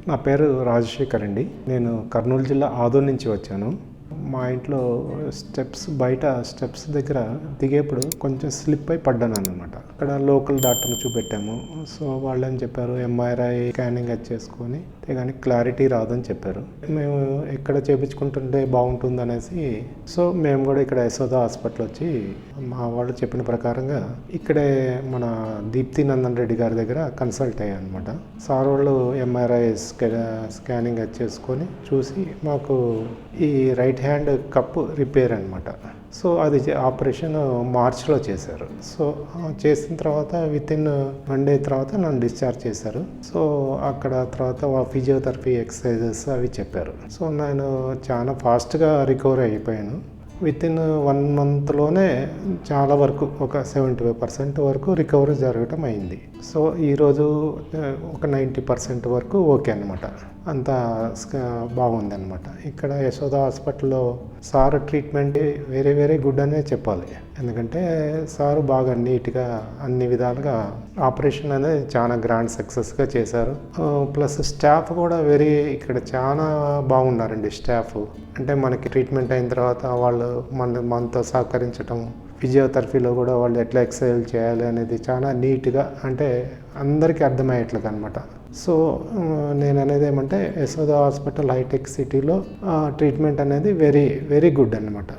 నా పేరు రాజశేఖర్ అండి. నేను కర్నూలు జిల్లా ఆదోని నుంచి వచ్చాను. మా ఇంట్లో బయట స్టెప్స్ దగ్గర దిగేప్పుడు కొంచెం స్లిప్ అయి పడ్డాను అన్నమాట. అక్కడ లోకల్ డాక్టర్ని చూపెట్టాము. సో వాళ్ళు ఏం చెప్పారు, ఎంఆర్ఐ స్కానింగ్ అది చేసుకొని కానీ క్లారిటీ రాదని చెప్పారు. మేము ఎక్కడ చేయించుకుంటుంటే బాగుంటుంది అనేసి మేము కూడా ఇక్కడ యశోద హాస్పిటల్ వచ్చి మా వాళ్ళు చెప్పిన ప్రకారంగా ఇక్కడే మన దీప్తి నందన్ రెడ్డి గారి దగ్గర కన్సల్ట్ అయ్యాను అనమాట. సార్ వాళ్ళు ఎంఆర్ఐ స్కానింగ్ అది చేసుకొని చూసి మాకు ఈ రైట్ హ్యాండ్ కప్ రిపేర్ అనమాట. సో అది ఆపరేషన్ మార్చ్లో చేశారు. సో చేసిన తర్వాత వితిన్ 1 day తర్వాత నన్ను డిశ్చార్జ్ చేశారు. సో అక్కడ తర్వాత ఫిజియోథెరపీ ఎక్సర్సైజెస్ అవి చెప్పారు. సో నేను చాలా ఫాస్ట్గా రికవర్ అయిపోయాను. వితిన్ 1 monthలోనే చాలా వరకు ఒక 75% వరకు రికవరీ జరగటం అయింది. సో ఈరోజు ఒక 90% వరకు ఓకే అనమాట. అంతా బాగుంది అనమాట. ఇక్కడ యశోద హాస్పిటల్లో సార్ ట్రీట్మెంట్ వెరీ గుడ్ అనే చెప్పాలి. ఎందుకంటే సారు బాగా నీట్గా అన్ని విధాలుగా ఆపరేషన్ అనేది చాలా గ్రాండ్ సక్సెస్గా చేశారు. ప్లస్ స్టాఫ్ కూడా ఇక్కడ చాలా బాగున్నారండి. స్టాఫ్ అంటే మనకి ట్రీట్మెంట్ అయిన తర్వాత వాళ్ళు మనతో సహకరించడం, ఫిజియోథెరపీలో కూడా వాళ్ళు ఎట్లా ఎక్సర్సైజ్ చేయాలి అనేది చాలా నీట్గా, అంటే అందరికీ అర్థమయ్యేట్లుగా అనమాట. సో నేను అనేది ఏమంటే యశోద హాస్పిటల్ హైటెక్ సిటీలో ట్రీట్మెంట్ అనేది వెరీ గుడ్ అనమాట.